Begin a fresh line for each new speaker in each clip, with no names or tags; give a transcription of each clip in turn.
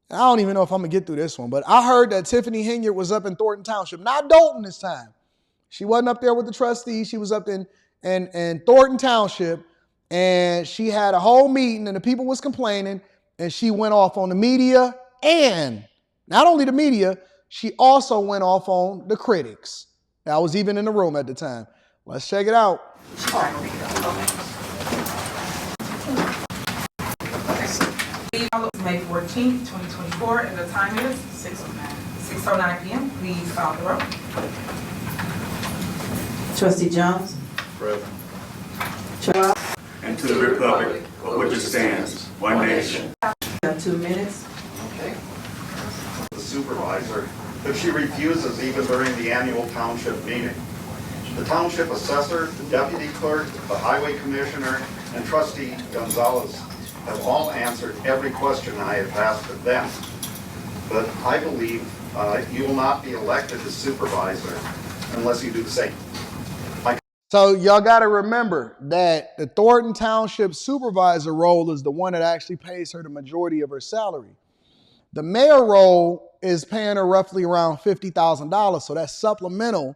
I don't even know if I'm going to get through this one, but I heard that Tiffany Henyard was up in Thornton Township, not Dalton this time. She wasn't up there with the trustees. She was up in Thornton Township, and she had a whole meeting, and the people was complaining, and she went off on the media, and not only the media, she also went off on the critics. I was even in the room at the time. Let's check it out.
May 14th, 2024, and the time is 6:09 p.m. Please call the roll.
Trustee Jones.
Present.
And to the republic for which it stands, one nation.
You have 2 minutes.
Okay. The supervisor, but she refuses even during the annual township meeting. The township assessor, the deputy clerk, the highway commissioner, and trustee Gonzalez have all answered every question I have asked of them. But I believe you will not be elected as supervisor unless you do the same.
So y'all got to remember that the Thornton Township supervisor role is the one that actually pays her the majority of her salary. The mayor role is paying her roughly around $50,000. So that's supplemental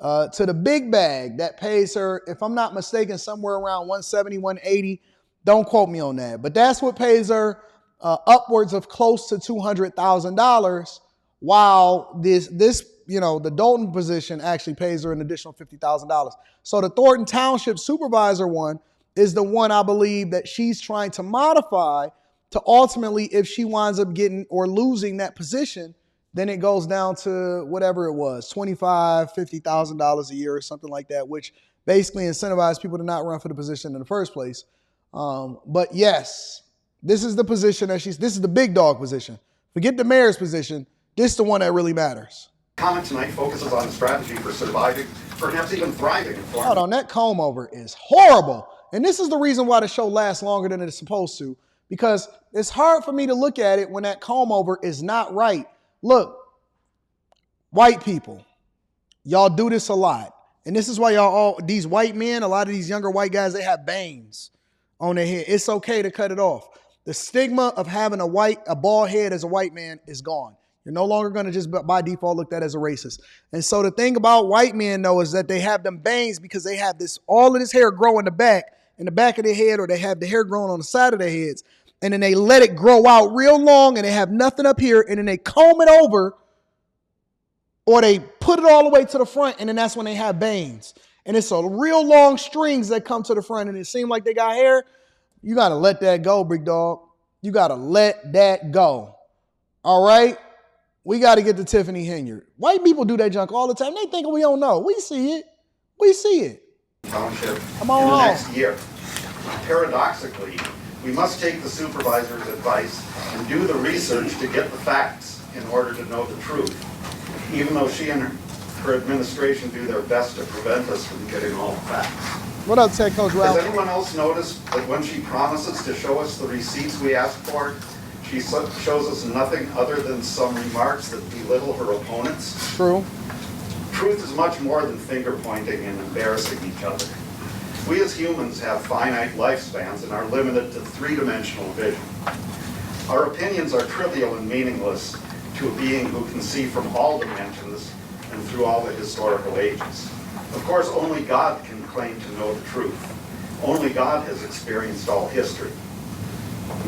to the big bag that pays her, if I'm not mistaken, somewhere around 170, 180. Don't quote me on that. But that's what pays her upwards of close to $200,000, while this the Dalton position actually pays her an additional $50,000. So the Thornton Township supervisor one is the one I believe that she's trying to modify to ultimately, if she winds up getting or losing that position, then it goes down to whatever it was, $25,000, $50,000 a year or something like that, which basically incentivizes people to not run for the position in the first place. But yes, this is the position that this is the big dog position. Forget the mayor's position. This is the one that really matters.
Comment tonight focuses on a strategy for surviving, perhaps even thriving.
Hold on, that comb over is horrible. And this is the reason why the show lasts longer than it's supposed to, because it's hard for me to look at it when that comb over is not right. Look, white people, y'all do this a lot. And this is why these white men, a lot of these younger white guys, they have bangs on their head. It's okay to cut it off. The stigma of having a bald head as a white man is gone. You're no longer going to just by default look at as a racist. And so the thing about white men, though, is that they have them bangs because they have all of this hair grow in the back of their head, or they have the hair growing on the side of their heads. And then they let it grow out real long and they have nothing up here, and then they comb it over, or they put it all the way to the front, and then that's when they have bangs. And it's a real long strings that come to the front, and it seems like they got hair. You got to let that go, big dog. You got to let that go. All right? We got to get to Tiffany Henyard. White people do that junk all the time. They think we don't know. We see it. We see it.
Township
Come on
in the
home.
next year. Paradoxically, we must take the supervisor's advice and do the research to get the facts in order to know the truth, even though she and her administration do their best to prevent us from getting all the facts.
What up, Tech Coach Ralph?
Has anyone else noticed that when she promises to show us the receipts we ask for, she shows us nothing other than some remarks that belittle her opponents?
True.
Truth is much more than finger pointing and embarrassing each other. We as humans have finite lifespans and are limited to three-dimensional vision. Our opinions are trivial and meaningless to a being who can see from all dimensions and through all the historical ages. Of course, only God can claim to know the truth. Only God has experienced all history.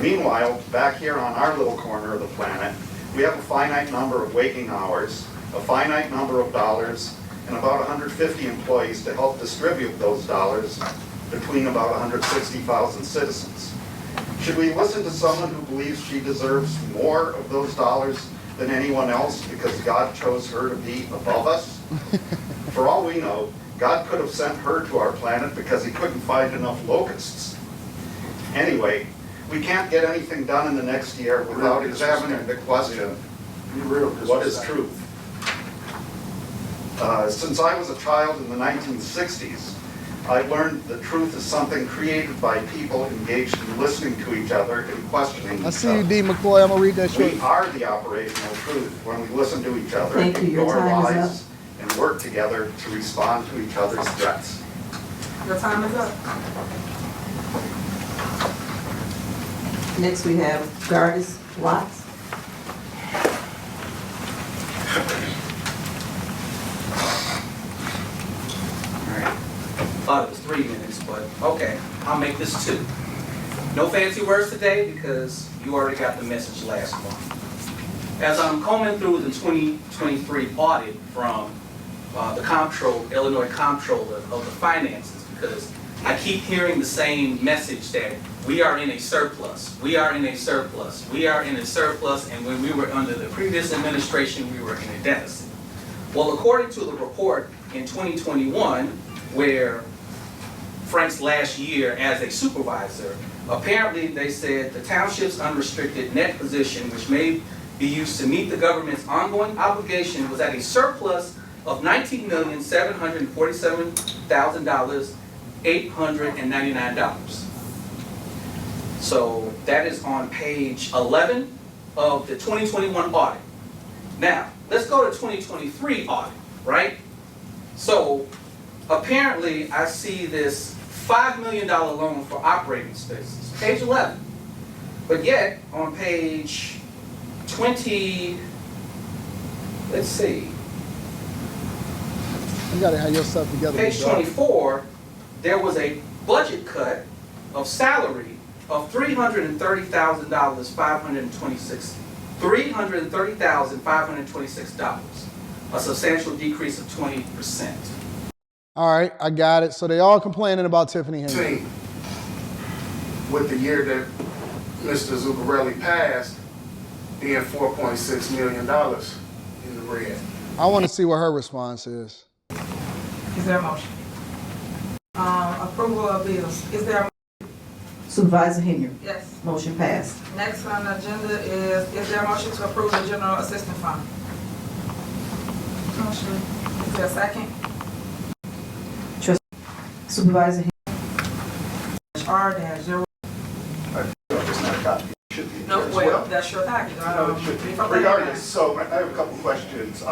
Meanwhile, back here on our little corner of the planet, we have a finite number of waking hours, a finite number of dollars, and about 150 employees to help distribute those dollars between about 160,000 citizens. Should we listen to someone who believes she deserves more of those dollars than anyone else because God chose her to be above us? For all we know, God could have sent her to our planet because he couldn't find enough locusts. Anyway, we can't get anything done in the next year without examining the question, what is truth? Since I was a child in the 1960s, I learned that truth is something created by people engaged in listening to each other and questioning each other.
I see you, D. McCoy. I'm going to read that short.
We are the operational truth when we listen to each other,
Thank you. Your
ignore
time is
lies, and work together to respond to each other's threats.
Your time is up.
Next we have Gardis Watts.
3 minutes, but okay, I'll make this 2. No fancy words today because you already got the message last month. As I'm combing through the 2023 audit from the Illinois Comptroller of the finances, because I keep hearing the same message that we are in a surplus, we are in a surplus, we are in a surplus, and when we were under the previous administration, we were in a deficit. Well, according to the report in 2021, where Frank's last year as a supervisor, apparently they said the township's unrestricted net position, which may be used to meet the government's ongoing obligation, was at a surplus of $19,747,899. So that is on page 11 of the 2021 audit. Now, let's go to 2023 audit, right? So apparently I see this $5 million loan for operating expenses, page 11. But yet, on page 20, let's see,
You gotta have your stuff together.
page 24, there was a budget cut of salary of $330,526, a substantial decrease of 20%.
All right, I got it. So they all complaining about Tiffany Henyard.
With the year that Mr. Zuccarelli passed, being $4.6 million in the red.
I want to see what her response is.
Is there a motion? Approval of bills. Is there a
Supervisor Henyard.
yes?
Motion passed.
Next on the agenda is there a motion to approve the general assistance fund? Motion. Is there a second?
Supervisor Henyard.
R-0.
It's not a copy. It should be
No,
there as
well, that's your package.
No, it should be. Regardless, so I have a couple questions.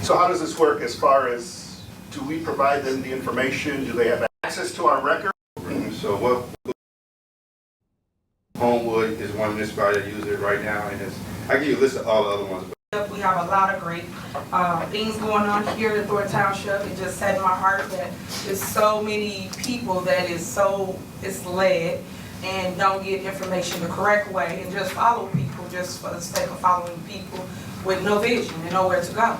So how does this work as far as, do we provide them the information? Do they have access to our record?
So what Homewood is one municipality that uses it right now, and I give you a list of all the other ones.
We have a lot of great things going on here in Thornton Township. It just set in my heart that there's so many people that is so misled and don't get information the correct way and just follow people just for the sake of following people with no vision and nowhere to go.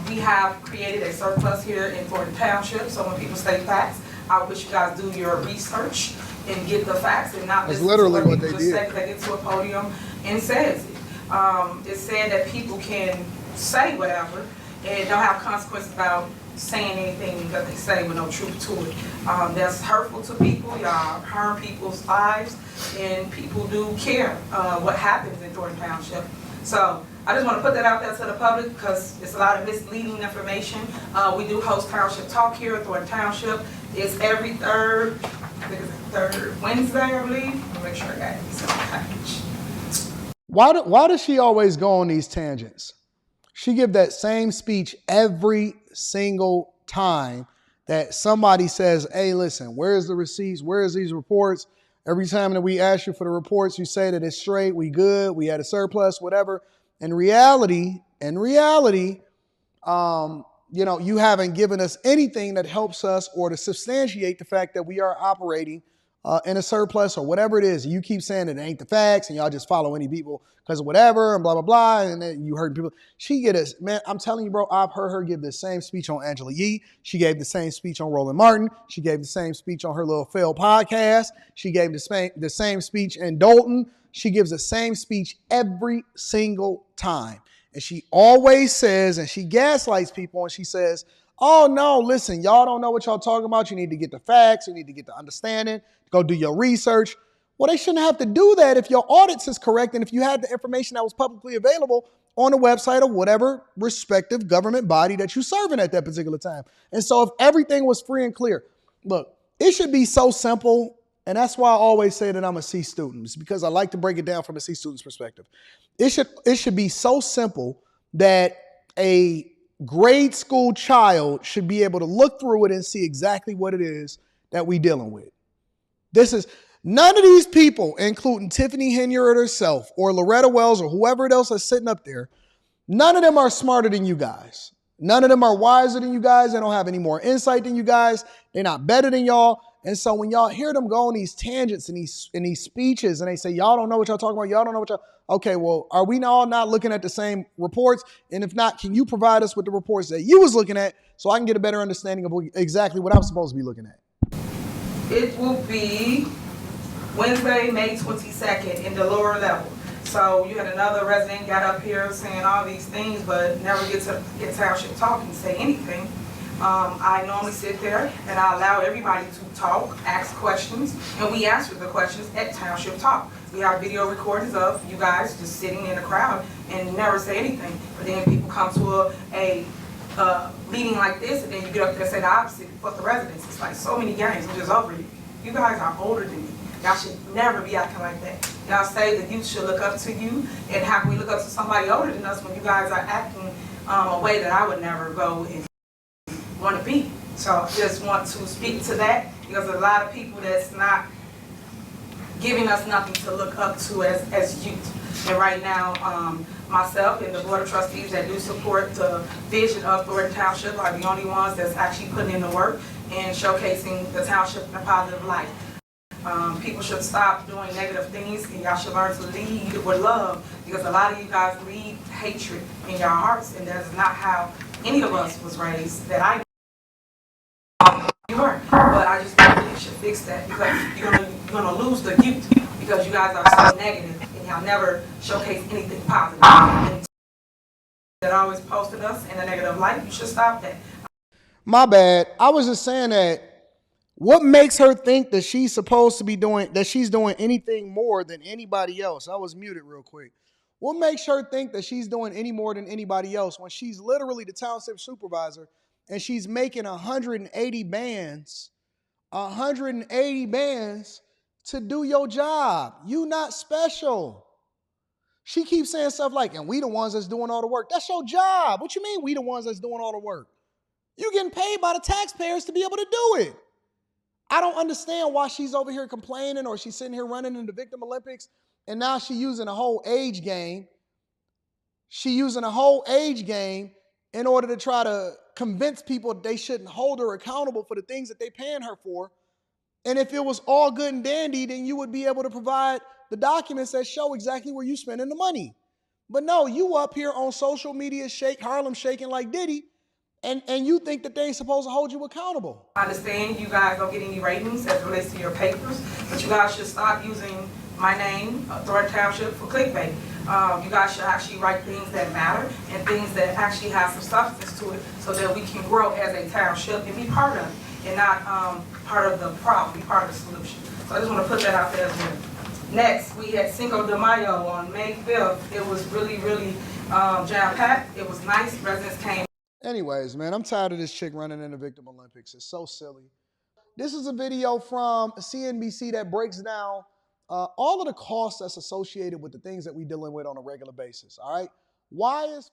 We have created a surplus here in Thornton Township, so when people say facts, I wish you guys do your research and get the facts and not
That's
listen
literally
to
what
people
they
just
did.
say they get to a podium and says it. It's said that people can say whatever and don't have consequences about saying anything that they say with no truth to it. That's hurtful to people. Y'all harm people's lives, and people do care what happens in Thornton Township. So I just want to put that out there to the public because it's a lot of misleading information. We do host Township Talk here at Thornton Township. It's every third Wednesday, I believe. Let me make sure I got it. It's in the package.
Why does she always go on these tangents? She give that same speech every single time that somebody says, hey, listen, where's the receipts? Where's these reports? Every time that we ask you for the reports, you say that it's straight, we good, we had a surplus, whatever. In reality, you haven't given us anything that helps us or to substantiate the fact that we are operating in a surplus or whatever it is. You keep saying it ain't the facts and y'all just follow any people because of whatever and blah, blah, blah. And then you heard people. She get us, man, I'm telling you, bro, I've heard her give the same speech on Angela Yee. She gave the same speech on Roland Martin. She gave the same speech on her little failed podcast. She gave the same speech in Dalton. She gives the same speech every single time. And she always says, and she gaslights people, and she says, oh, no, listen, y'all don't know what y'all talking about. You need to get the facts. You need to get the understanding. Go do your research. Well, they shouldn't have to do that if your audits is correct and if you had the information that was publicly available on the website of whatever respective government body that you're serving at that particular time. And so if everything was free and clear, look, it should be so simple. And that's why I always say that I'm a C student. It's because I like to break it down from a C student's perspective. It should be so simple that a grade school child should be able to look through it and see exactly what it is that we're dealing with. None of these people, including Tiffany Henyard herself or Loretta Wells or whoever else is sitting up there, none of them are smarter than you guys. None of them are wiser than you guys. They don't have any more insight than you guys. They're not better than y'all. And so when y'all hear them go on these tangents and these speeches and they say, y'all don't know what y'all talking about, y'all don't know what y'all, okay, well, are we all not looking at the same reports? And if not, can you provide us with the reports that you was looking at so I can get a better understanding of exactly what I'm supposed to be looking at?
It will be Wednesday, May 22nd in the lower level. So you had another resident got up here saying all these things, but never get township talk and say anything. I normally sit there and I allow everybody to talk, ask questions, and we answer the questions at Township Talk. We have video recordings of you guys just sitting in the crowd and never say anything. But then people come to a meeting like this, and then you get up there and say the opposite for the residents. It's like so many games. I'm just over you. You guys are older than me. Y'all should never be acting like that. Y'all say that youth should look up to you, and how can we look up to somebody older than us when you guys are acting a way that I would never go and want to be? So I just want to speak to that, because a lot of people that's not giving us nothing to look up to as youth. And right now, myself and the Board of Trustees that do support the vision of Thornton Township are the only ones that's actually putting in the work and showcasing the township in a positive light. People should stop doing negative things, and y'all should learn to lead with love, because a lot of you guys lead hatred in your hearts, and that's not how any of us was raised that I you were. But I just think you should fix that, because you're gonna lose the youth, because you guys are so negative and y'all never showcase anything positive. And that always posted us in a negative light. You should stop that.
My bad. I was just saying that what makes her think that she's supposed to be doing, that she's doing anything more than anybody else? I was muted real quick. What makes her think that she's doing any more than anybody else when she's literally the township supervisor and she's making 180 bands to do your job? You not special. She keeps saying stuff like, and we the ones that's doing all the work. That's your job. What you mean we the ones that's doing all the work? You getting paid by the taxpayers to be able to do it. I don't understand why she's over here complaining, or she's sitting here running in the Victim Olympics, and now she's using a whole age game. She's using a whole age game in order to try to convince people they shouldn't hold her accountable for the things that they're paying her for. And if it was all good and dandy, then you would be able to provide the documents that show exactly where you're spending the money. But no, you up here on social media, Harlem shaking like Diddy, and you think that they ain't supposed to hold you accountable.
I understand you guys don't get any ratings as it relates to your papers, but you guys should stop using my name, Thornton Township, for clickbait. You guys should actually write things that matter and things that actually have some substance to it, so that we can grow as a township and be part of it, and not part of the problem, be part of the solution. So I just want to put that out there as well. Next, we had Cinco de Mayo on May 5th. It was really, really jam-packed. It was nice. Residents came.
Anyways, man, I'm tired of this chick running in the Victim Olympics. It's so silly. This is a video from CNBC that breaks down all of the costs that's associated with the things that we're dealing with on a regular basis, all right? Why is